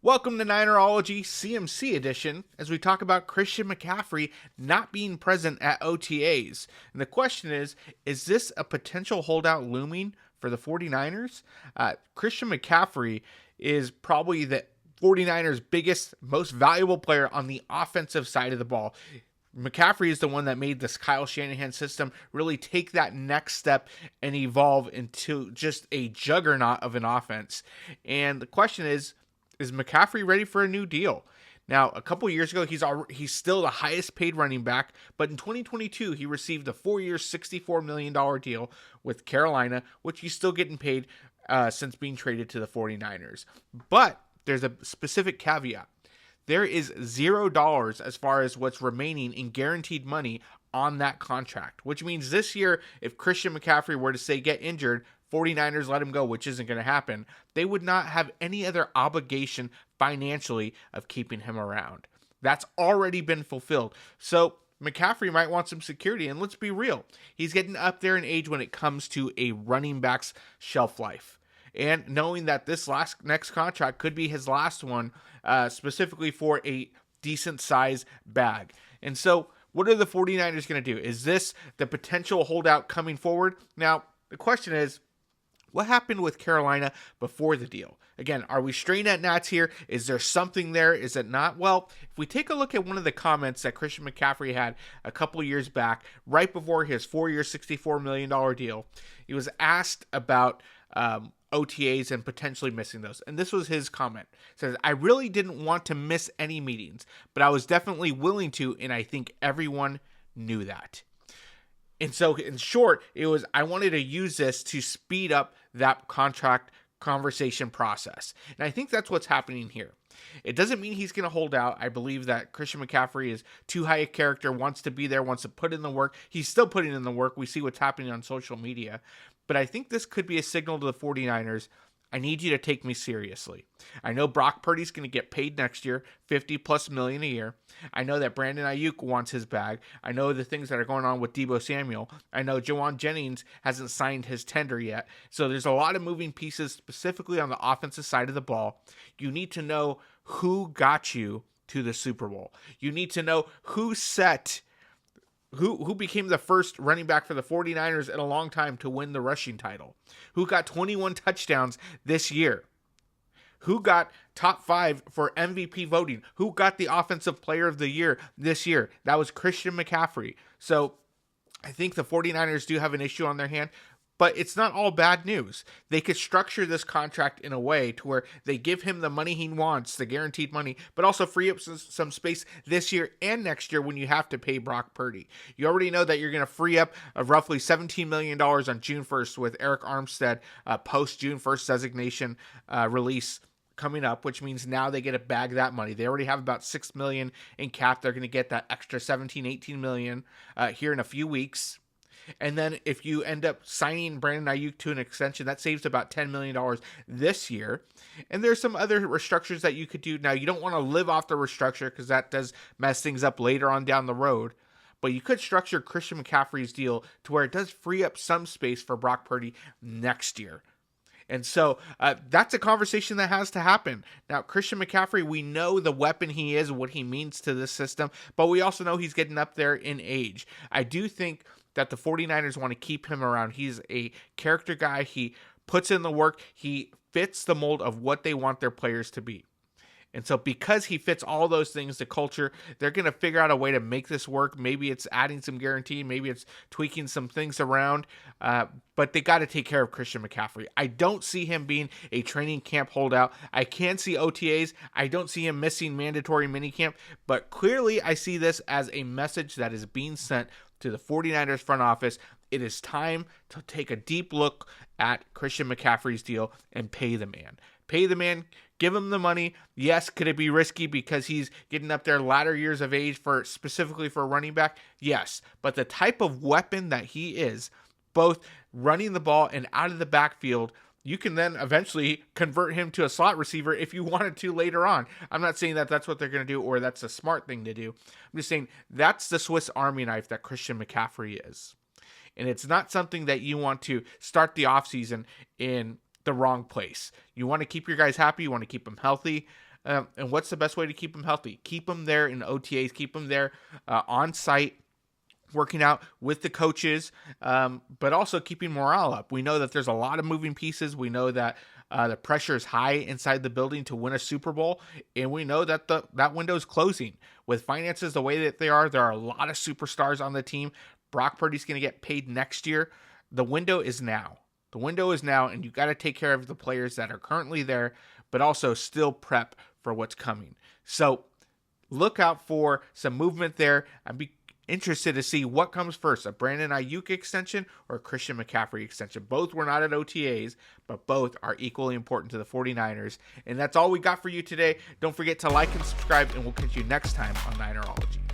Welcome to Ninerology CMC edition as we talk about Christian McCaffrey not being present at OTAs. And the question is this a potential holdout looming for the 49ers? Christian McCaffrey is probably the 49ers' biggest, most valuable player on the offensive side of the ball. McCaffrey is the one that made this Kyle Shanahan system really take that next step and evolve into just a juggernaut of an offense. And the question is McCaffrey ready for a new deal? Now, a couple years ago, he's still the highest paid running back, but in 2022, he received a 4-year, $64 million deal with Carolina, which he's still getting paid since being traded to the 49ers. But there's a specific caveat. There is $0 as far as what's remaining in guaranteed money on that contract, which means this year, if Christian McCaffrey were to say get injured, 49ers let him go, which isn't going to happen, they would not have any other obligation financially of keeping him around. That's already been fulfilled. So McCaffrey might want some security, and let's be real. He's getting up there in age when it comes to a running back's shelf life. And knowing that this next contract could be his last one, specifically for a decent size bag. And so what are the 49ers going to do? Is this the potential holdout coming forward? Now, the question is, what happened with Carolina before the deal? Again, are we straining at gnats here? Is there something there? Is it not? Well, if we take a look at one of the comments that Christian McCaffrey had a couple years back, right before his 4-year, $64 million deal, he was asked about OTAs and potentially missing those. And this was his comment. It says, I really didn't want to miss any meetings, but I was definitely willing to, and I think everyone knew that. And so, in short, it was, I wanted to use this to speed up that contract conversation process. And I think that's what's happening here. It doesn't mean he's going to hold out. I believe that Christian McCaffrey is too high a character, wants to be there, wants to put in the work. He's still putting in the work. We see what's happening on social media. But I think this could be a signal to the 49ers. I need you to take me seriously. I know Brock Purdy's going to get paid next year, $50+ million a year. I know that Brandon Ayuk wants his bag. I know the things that are going on with Deebo Samuel. I know Jawan Jennings hasn't signed his tender yet. So there's a lot of moving pieces specifically on the offensive side of the ball. You need to know who got you to the Super Bowl. You need to know who became the first running back for the 49ers in a long time to win the rushing title? Who got 21 touchdowns this year? Who got top 5 for MVP voting? Who got the offensive player of the year this year? That was Christian McCaffrey. So I think the 49ers do have an issue on their hand, but it's not all bad news. They could structure this contract in a way to where they give him the money he wants, the guaranteed money, but also free up some space this year and next year when you have to pay Brock Purdy. You already know that you're going to free up roughly $17 million on June 1st with Eric Armstead post-June 1st designation release coming up, which means now they get to bag that money. They already have about $6 million in cap. They're going to get that extra $17-18 million here in a few weeks. And then if you end up signing Brandon Ayuk to an extension, that saves about $10 million this year. And there's some other restructures that you could do. Now, you don't want to live off the restructure because that does mess things up later on down the road. But you could structure Christian McCaffrey's deal to where it does free up some space for Brock Purdy next year. And so that's a conversation that has to happen. Now, Christian McCaffrey, we know the weapon he is, what he means to this system, but we also know he's getting up there in age. I do think that the 49ers want to keep him around. He's a character guy. He puts in the work. He fits the mold of what they want their players to be. And so because he fits all those things, the culture, they're going to figure out a way to make this work. Maybe it's adding some guarantee. Maybe it's tweaking some things around. But they got to take care of Christian McCaffrey. I don't see him being a training camp holdout. I can see OTAs. I don't see him missing mandatory minicamp. But clearly I see this as a message that is being sent to the 49ers front office. It is time to take a deep look at Christian McCaffrey's deal and pay the man. Pay the man, give him the money. Yes, could it be risky because he's getting up there latter years of age specifically for a running back? Yes, but the type of weapon that he is, both running the ball and out of the backfield, you can then eventually convert him to a slot receiver if you wanted to later on. I'm not saying that that's what they're going to do or that's a smart thing to do. I'm just saying that's the Swiss Army knife that Christian McCaffrey is. And it's not something that you want to start the offseason in the wrong place. You want to keep your guys happy. You want to keep them healthy. And what's the best way to keep them healthy? Keep them there in OTAs, keep them there on site, working out with the coaches, but also keeping morale up. We know that there's a lot of moving pieces. We know that the pressure is high inside the building to win a Super Bowl, and we know that that window is closing. With finances the way that they are, there are a lot of superstars on the team. Brock Purdy's going to get paid next year. The window is now. The window is now, and you got to take care of the players that are currently there, but also still prep for what's coming. So look out for some movement there. I'd be interested to see what comes first, a Brandon Ayuk extension or a Christian McCaffrey extension. Both were not at OTAs, but both are equally important to the 49ers. And that's all we got for you today. Don't forget to like and subscribe, and we'll catch you next time on Ninerology.